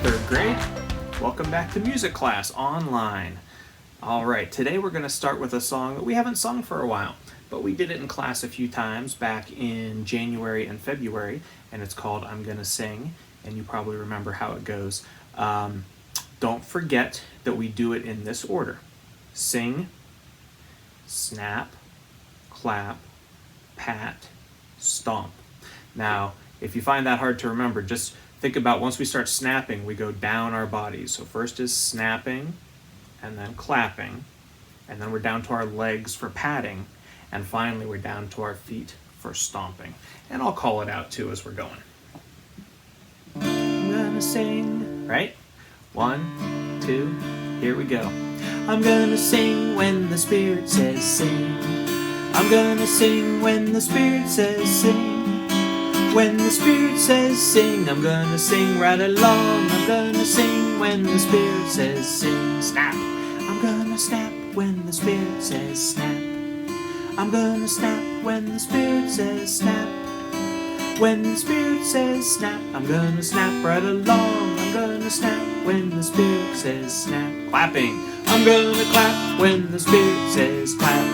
third grade. Welcome back to music class online. All right, today we're going to start with a song that we haven't sung for a while, but we did it in class a few times back in January and February, and it's called I'm Gonna Sing, and you probably remember how it goes. Don't forget that we do it in this order: sing, snap, clap, pat, stomp. Now, if you find that hard to remember, just think about once we start snapping, we go down our bodies. So first is snapping, and then clapping, and then we're down to our legs for patting, and finally we're down to our feet for stomping. And I'll call it out too as we're going. I'm gonna sing, right? 1, 2, here we go. I'm gonna sing when the Spirit says sing. I'm gonna sing when the Spirit says sing. When the Spirit says sing, I'm gonna sing right along. I'm gonna sing when the Spirit says sing. Snap! I'm gonna snap when the Spirit says snap. I'm gonna snap when the Spirit says snap. When the Spirit says snap, I'm gonna snap right along. I'm gonna snap when the Spirit says snap. Clapping! I'm gonna clap when the Spirit says clap.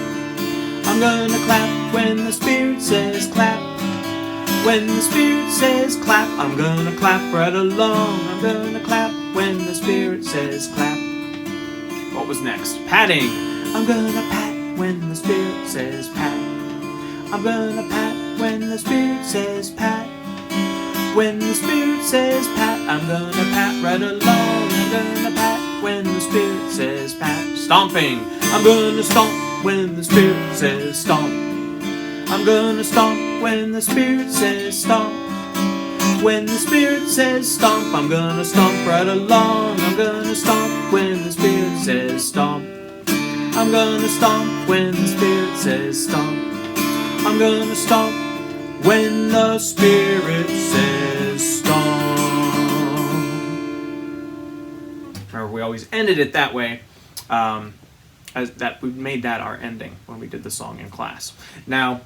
I'm gonna clap when the Spirit says clap. When the Spirit says clap, I'm gonna clap right along. I'm gonna clap when the Spirit says clap. What was next? Patting. I'm gonna pat when the Spirit says pat. I'm gonna pat when the Spirit says pat. When the Spirit says pat, I'm gonna pat right along. I'm gonna pat when the Spirit says pat. Stomping. I'm gonna stomp when the Spirit says stomp. I'm gonna stomp when the Spirit says stomp. When the Spirit says stomp, I'm gonna stomp right along. I'm gonna stomp when the Spirit says stomp. I'm gonna stomp when the Spirit says stomp. I'm gonna stomp when the Spirit says stomp. Remember, we always ended it that way. As that we made that our ending when we did the song in class. Now,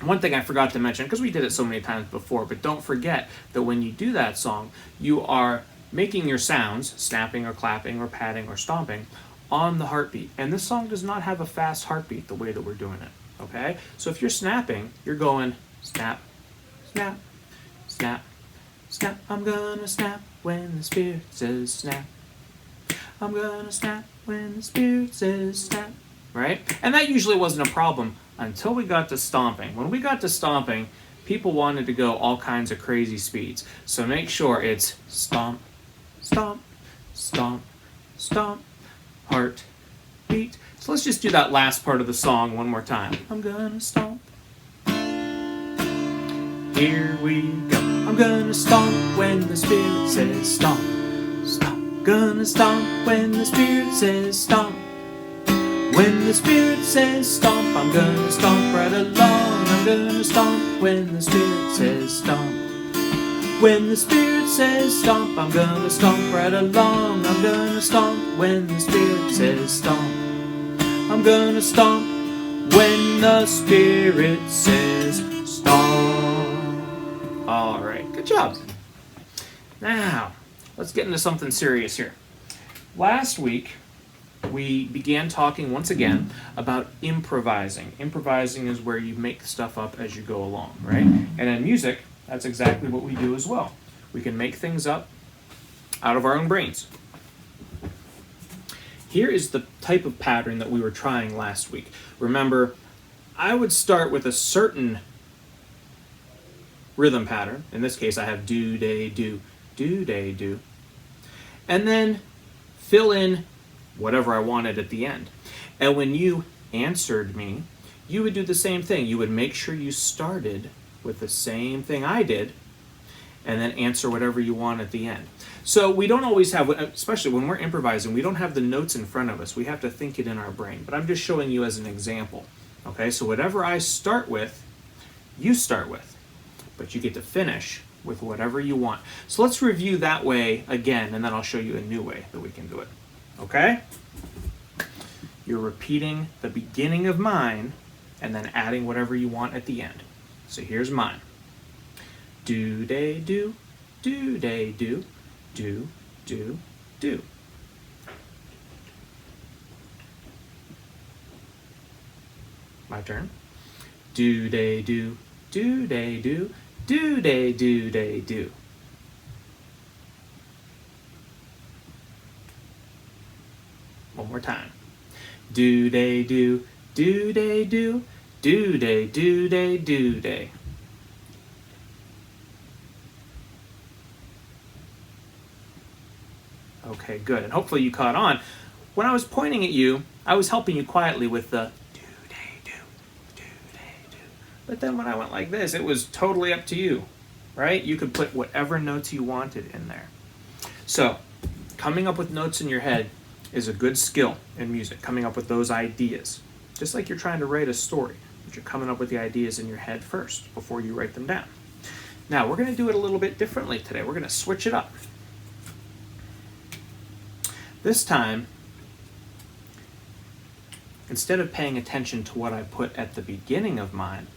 one thing I forgot to mention, because we did it so many times before, but don't forget that when you do that song, you are making your sounds, snapping or clapping or patting or stomping, on the heartbeat. And this song does not have a fast heartbeat the way that we're doing it, okay? So if you're snapping, you're going snap, snap, snap, snap. I'm gonna snap when the Spirit says snap. I'm gonna snap when the Spirit says snap, right? And that usually wasn't a problem until we got to stomping. When we got to stomping, people wanted to go all kinds of crazy speeds. So make sure it's stomp, stomp, stomp, stomp, heart, beat. So let's just do that last part of the song one more time. I'm gonna stomp. Here we go. I'm gonna stomp when the Spirit says stomp. Stomp. Gonna stomp when the Spirit says stomp. When the Spirit says stomp, I'm gonna stomp right along. I'm gonna stomp when the Spirit says stomp. When the Spirit says stomp, I'm gonna stomp right along. I'm gonna stomp when the Spirit says stomp. I'm gonna stomp when the Spirit says stomp. All right, good job. Now, let's get into something serious here. Last week, we began talking once again about improvising. Improvising is where you make stuff up as you go along, right? And in music, that's exactly what we do as well. We can make things up out of our own brains. Here is the type of pattern that we were trying last week. Remember, I would start with a certain rhythm pattern. In this case, I have do, day, do, day, do. And then fill in whatever I wanted at the end. And when you answered me, you would do the same thing. You would make sure you started with the same thing I did, and then answer whatever you want at the end. So we don't always have, especially when we're improvising, we don't have the notes in front of us. We have to think it in our brain. But I'm just showing you as an example. Okay, so whatever I start with, you start with. But you get to finish with whatever you want. So let's review that way again, and then I'll show you a new way that we can do it. Okay? You're repeating the beginning of mine and then adding whatever you want at the end. So here's mine. Do, day, do, day, do, do, do, do. My turn. Do, day, do, do, day, do, day, do, day, do. One more time. Do, day, do, day, do, day, do, day, do, day. Okay, good. And hopefully you caught on. When I was pointing at you, I was helping you quietly with the do, day, do, day, do. But then when I went like this, it was totally up to you, right? You could put whatever notes you wanted in there. So, coming up with notes in your head is a good skill in music, coming up with those ideas. Just like you're trying to write a story, but you're coming up with the ideas in your head first before you write them down. Now, we're going to do it a little bit differently today. We're going to switch it up. This time, instead of paying attention to what I put at the beginning of mine,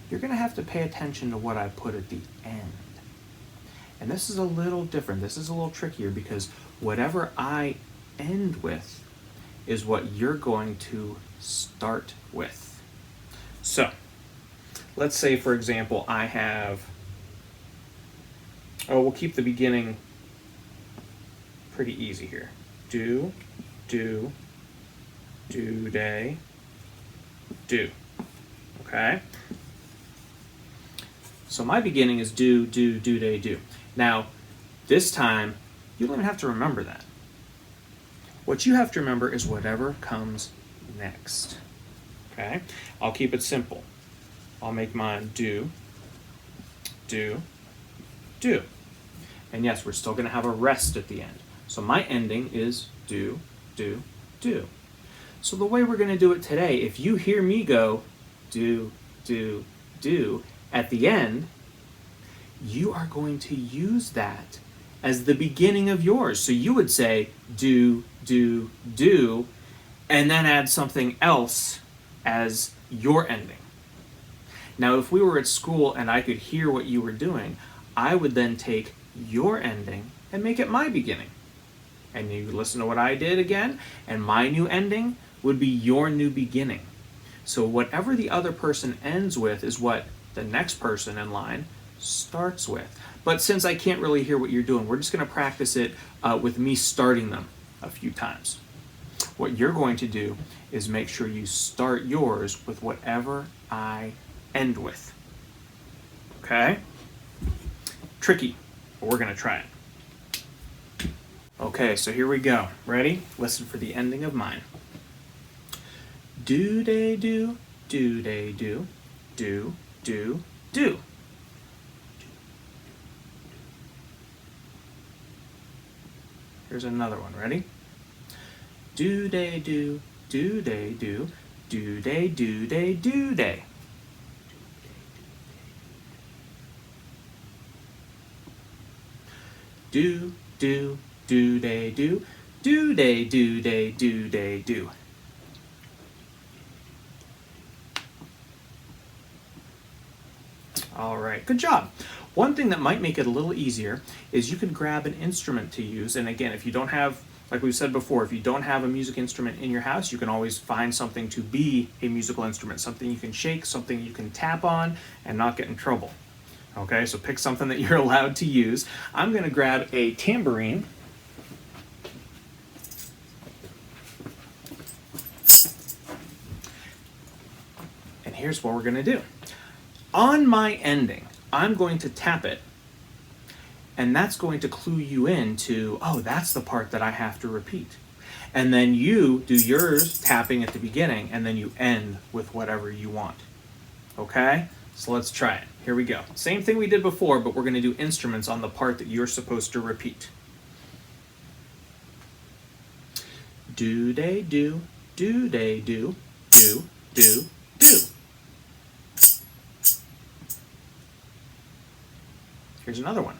you're going to have to pay attention to what I put at the end. And this is a little different. This is a little trickier because whatever I end with is what you're going to start with. So, let's say, for example, I have, we'll keep the beginning pretty easy here. Do, day, do. Okay? So my beginning is do, day, do. Now, this time, you don't even have to remember that. What you have to remember is whatever comes next. Okay? I'll keep it simple. I'll make mine do. And yes, we're still going to have a rest at the end. So my ending is do. So the way we're going to do it today, if you hear me go do at the end, you are going to use that as the beginning of yours. So you would say do, and then add something else as your ending. Now, if we were at school and I could hear what you were doing, I would then take your ending and make it my beginning. And you listen to what I did again, and my new ending would be your new beginning. So whatever the other person ends with is what the next person in line starts with. But since I can't really hear what you're doing, we're just going to practice it with me starting them a few times. What you're going to do is make sure you start yours with whatever I end with. Okay? Tricky, but we're going to try it. Okay, so here we go. Ready? Listen for the ending of mine. Do, day, do, day, do, do. Here's another one. Ready? Do, day, do, day, do, day, do, day, do, day. Do, day, do, day, do, day, do, day, do. All right, good job. One thing that might make it a little easier is you can grab an instrument to use. And again, if you don't have, like we said before, if you don't have a music instrument in your house, you can always find something to be a musical instrument, something you can shake, something you can tap on and not get in trouble. Okay, so pick something that you're allowed to use. I'm going to grab a tambourine. And here's what we're going to do. On my ending, I'm going to tap it, and that's going to clue you in to, oh, that's the part that I have to repeat. And then you do yours tapping at the beginning, and then you end with whatever you want. Okay? So let's try it. Here we go. Same thing we did before, but we're going to do instruments on the part that you're supposed to repeat. Do, day, do, day, do, do. Here's another one.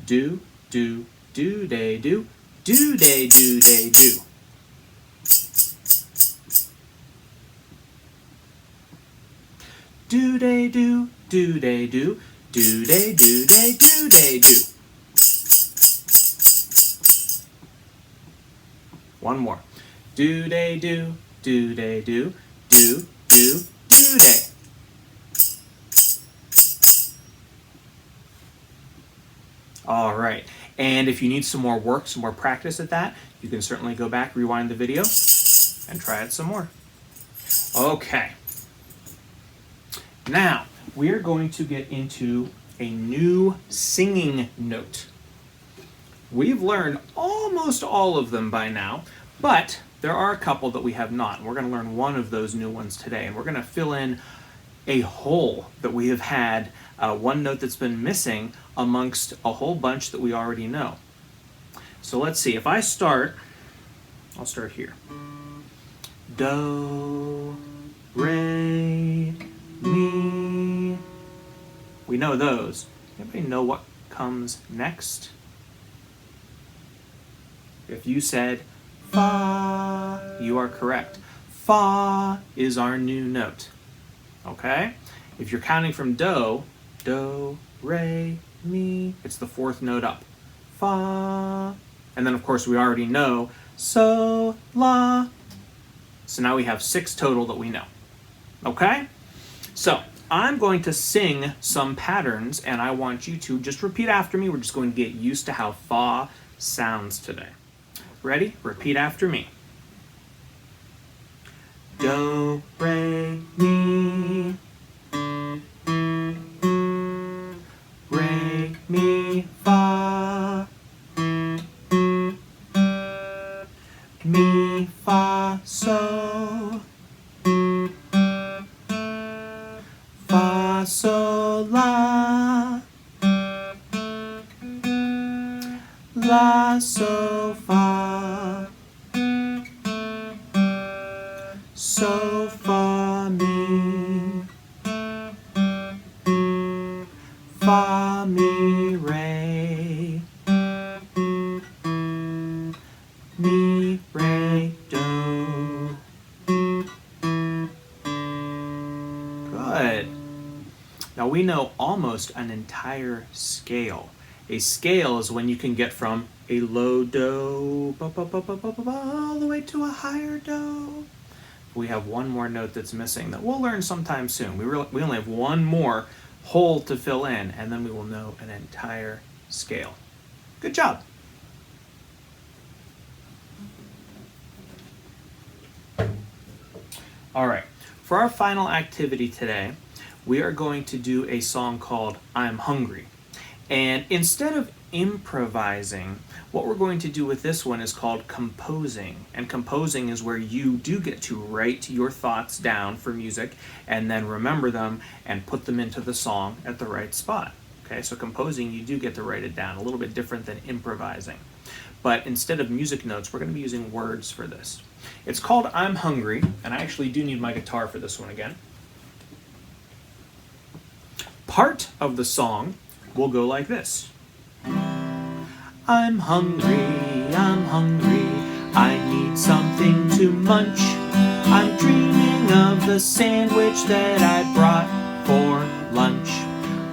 Do, day, do, day, do, day, do. Do, day, do, day, do, day, do, day, do, day, do. One more. Do-day-do, do-day-do, do-do, do-day. All right, and if you need some more work, some more practice at that, you can certainly go back, rewind the video, and try it some more. Okay. Now, we're going to get into a new singing note. We've learned almost all of them by now, but there are a couple that we have not. We're going to learn one of those new ones today, and we're going to fill in a hole that we have had, one note that's been missing amongst a whole bunch that we already know. So let's see, if I start, I'll start here. Do, re, mi. We know those. Anybody know what comes next? If you said fa, you are correct. Fa is our new note. Okay? If you're counting from do, re, mi, it's the fourth note up. Fa. And then, of course, we already know so, la. So now we have 6 total that we know. Okay? So I'm going to sing some patterns, and I want you to just repeat after me. We're just going to get used to how fa sounds today. Ready? Repeat after me. Do, re, mi. Re, mi, fa. Mi, fa, so. Fa, so, la. La, so, fa. So, fa, mi. Fa, mi, re. Mi, re, do. Good. Now we know almost an entire scale. A scale is when you can get from a low do all the way to a higher do. We have one more note that's missing that we'll learn sometime soon. We only have one more hole to fill in, and then we will know an entire scale. Good job. All right, for our final activity today, we are going to do a song called I'm Hungry. And instead of improvising, what we're going to do with this one is called composing. And composing is where you do get to write your thoughts down for music and then remember them and put them into the song at the right spot. Okay, so composing, you do get to write it down, a little bit different than improvising. But instead of music notes, we're going to be using words for this. It's called I'm Hungry, and I actually do need my guitar for this one again. Part of the song will go like this. I'm hungry, I need something to munch. I'm dreaming of the sandwich that I brought for lunch.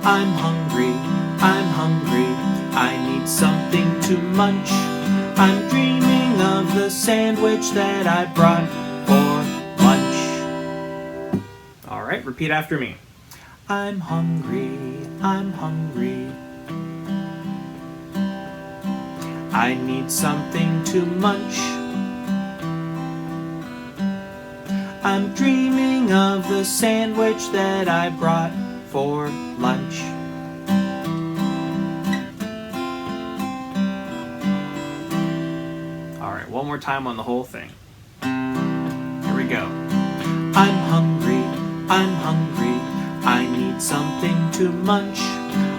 I'm hungry, I need something to munch. I'm dreaming of the sandwich that I brought for lunch. All right, repeat after me. I'm hungry, I need something to munch. I'm dreaming of the sandwich that I brought for lunch. All right, one more time on the whole thing. Here we go. I'm hungry, I need something to munch.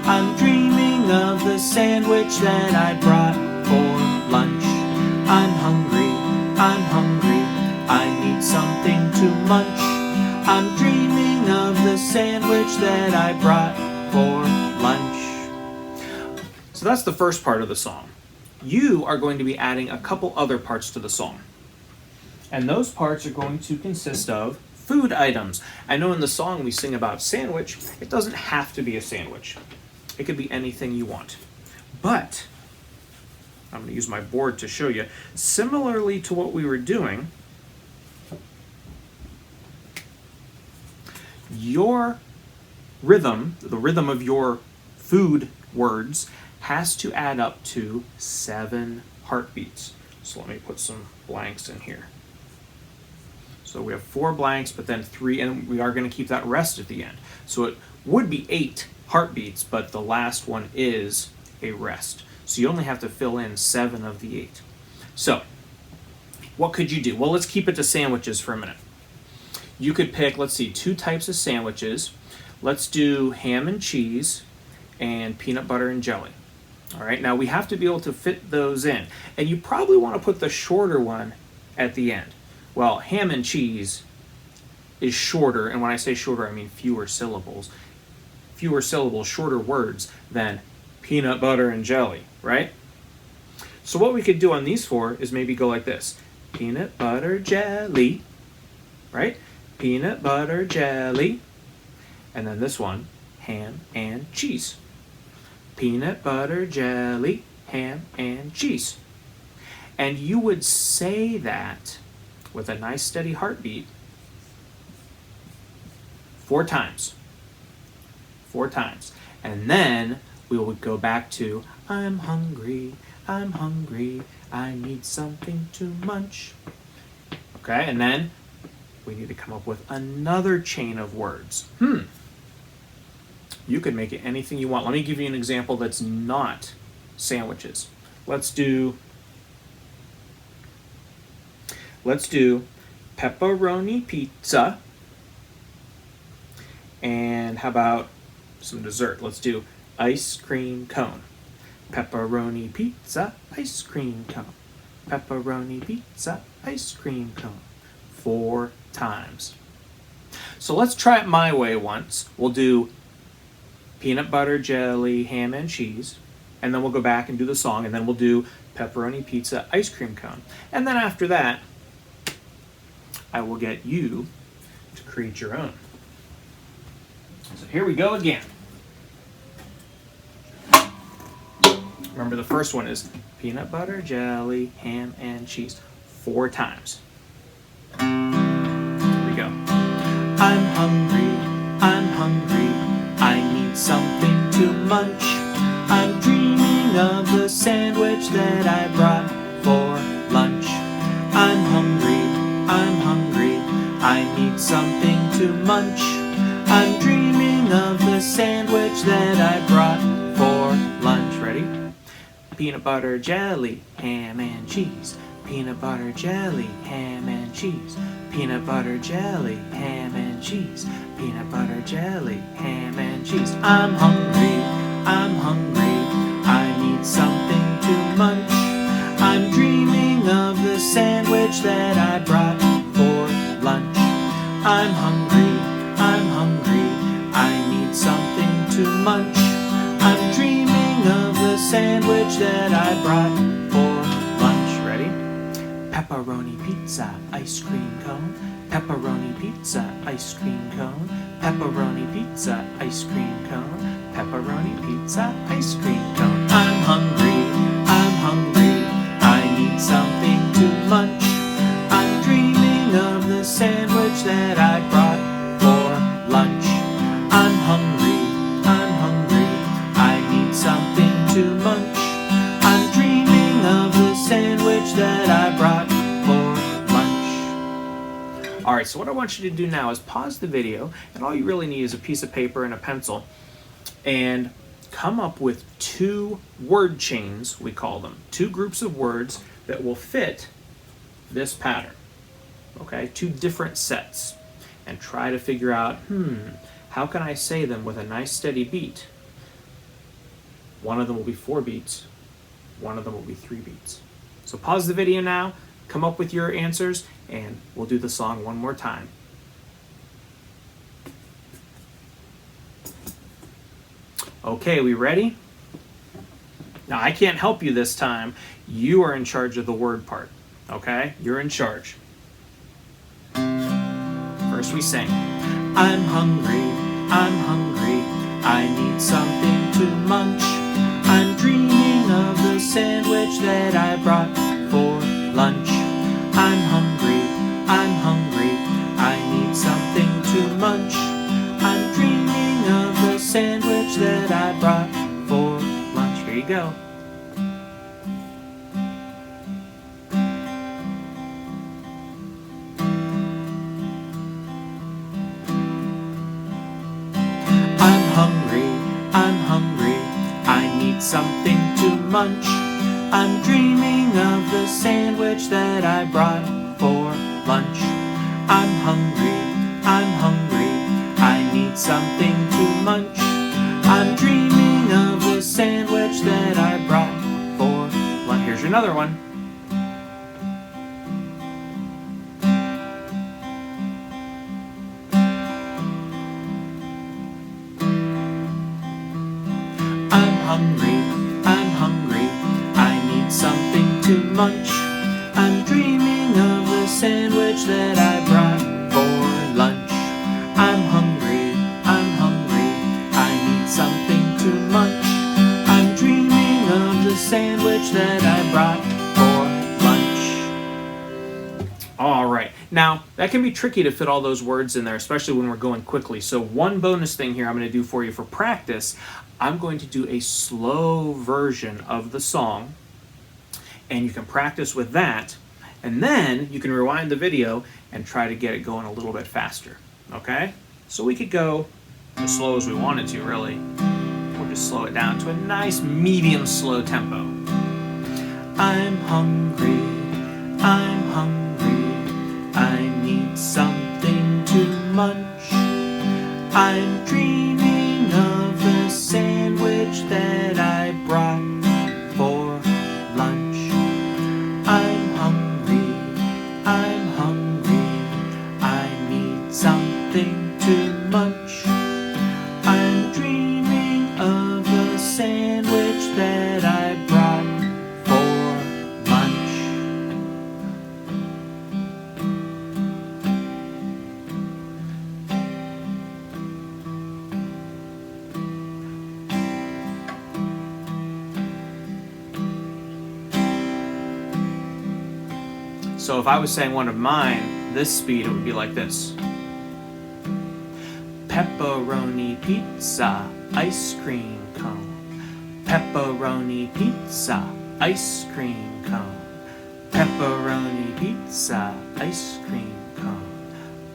I'm dreaming of the sandwich that I brought for lunch. I'm hungry, I need something to munch. I'm dreaming of the sandwich that I brought for lunch. So that's the first part of the song. You are going to be adding a couple other parts to the song. And those parts are going to consist of food items. I know in the song we sing about sandwich. It doesn't have to be a sandwich. It could be anything you want. But I'm going to use my board to show you. Similarly to what we were doing, your rhythm, the rhythm of your food words, has to add up to 7 heartbeats. So let me put some blanks in here. So we have 4 blanks, but then 3, and we are going to keep that rest at the end. So it would be 8 heartbeats, but the last one is a rest. So you only have to fill in 7 of the 8. So what could you do? Well, let's keep it to sandwiches for a minute. You could pick, let's see, 2 types of sandwiches. Let's do ham and cheese and peanut butter and jelly. All right, now we have to be able to fit those in. And you probably want to put the shorter one at the end. Well, ham and cheese is shorter, and when I say shorter, I mean fewer syllables. Fewer syllables, shorter words than peanut butter and jelly, right? So what we could do on these 4 is maybe go like this. Peanut butter jelly, right? Peanut butter jelly. And then this one, ham and cheese. Peanut butter jelly, ham and cheese. And you would say that with a nice steady heartbeat 4 times. 4 times. And then we would go back to, I'm hungry, I need something to munch. Okay, and then we need to come up with another chain of words. You could make it anything you want. Let me give you an example that's not sandwiches. Let's do pepperoni pizza. And how about some dessert? Let's do ice cream cone. Pepperoni pizza, ice cream cone. Pepperoni pizza, ice cream cone. 4 times. So let's try it my way once. We'll do peanut butter, jelly, ham, and cheese. And then we'll go back and do the song. And then we'll do pepperoni pizza, ice cream cone. And then after that, I will get you to create your own. So here we go again. Remember, the first one is peanut butter, jelly, ham, and cheese. 4 times. Here we go. I'm hungry, I need something to munch. I'm dreaming of the sandwich that I brought for lunch. I'm hungry, I need something to munch. I'm dreaming of the sandwich that I brought for lunch. Ready? Peanut butter, jelly, ham and cheese. Peanut butter, jelly, ham and cheese. Peanut butter, jelly, ham and cheese. Peanut butter, jelly, ham and cheese. I'm hungry, I need something to munch. I'm dreaming of the sandwich that I brought for lunch. I'm hungry, I need something to munch. I'm dreaming of the sandwich that I brought for lunch. Ready? Pepperoni pizza, ice cream cone. Pepperoni pizza, ice cream cone. Pepperoni pizza, ice cream cone. Pepperoni pizza, ice cream cone. I'm hungry, I need something to munch. I'm dreaming of the sandwich that I brought for lunch. I'm hungry, I need something to munch. I'm dreaming of the sandwich that I brought for lunch. Alright, so what I want you to do now is pause the video, and all you really need is a piece of paper and a pencil, and come up with 2 word chains, we call them. 2 groups of words that will fit this pattern. Okay, 2 different sets. And try to figure out, how can I say them with a nice steady beat? One of them will be 4 beats. One of them will be 3 beats. So pause the video now, come up with your answers, and we'll do the song one more time. Okay, we ready? Now, I can't help you this time. You are in charge of the word part, okay? You're in charge. First we sing. I'm hungry, I need something to munch. I'm dreaming of the sandwich that you go. I'm hungry, I need something to munch. I'm dreaming of the sandwich that I brought for lunch. I'm hungry, I need something to munch. I'm dreaming of the sandwich that I brought for lunch. Here's another one. I'm hungry, I need something to munch. I'm dreaming of the sandwich that I brought for lunch. I'm hungry, I need something to munch. I'm dreaming of the sandwich that I brought for lunch. All right, now that can be tricky to fit all those words in there, especially when we're going quickly. So one bonus thing here I'm going to do for you for practice, I'm going to do a slow version of the song, and you can practice with that, and then you can rewind the video and try to get it going a little bit faster, okay? So we could go as slow as we wanted to, really. We'll just slow it down to a nice medium slow tempo. I'm hungry, I need something to munch. I'm dreaming of the sandwich that I brought for lunch. I'm hungry, I need something to munch. I'm dreaming of the sandwich that I brought for lunch. So if I was saying one of mine, this speed, it would be like this. Pepperoni pizza, ice cream cone. Pepperoni pizza, ice cream cone. Pepperoni pizza, ice cream cone.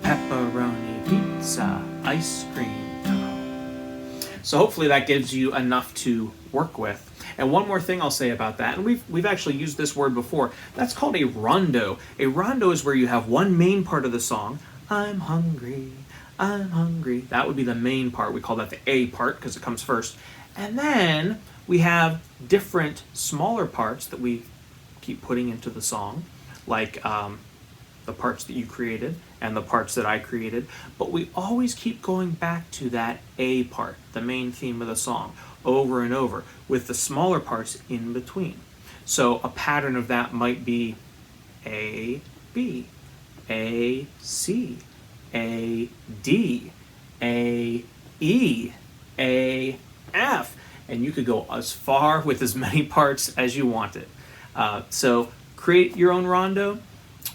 Pepperoni pizza, ice cream cone. So hopefully that gives you enough to work with. And one more thing I'll say about that, and we've actually used this word before, that's called a rondo. A rondo is where you have one main part of the song, I'm hungry, that would be the main part. We call that the A part because it comes first. And then we have different smaller parts that we keep putting into the song, like the parts that you created and the parts that I created, but we always keep going back to that A part, the main theme of the song, over and over, with the smaller parts in between. So a pattern of that might be A, B, A, C, A, D, A, E, A, F, and you could go as far with as many parts as you wanted. So create your own rondo.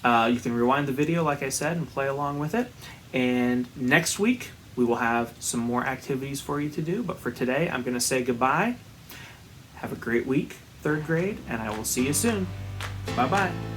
You can rewind the video, like I said, and play along with it. And next week, we will have some more activities for you to do. But for today, I'm going to say goodbye. Have a great week, 3rd grade, and I will see you soon. Bye-bye.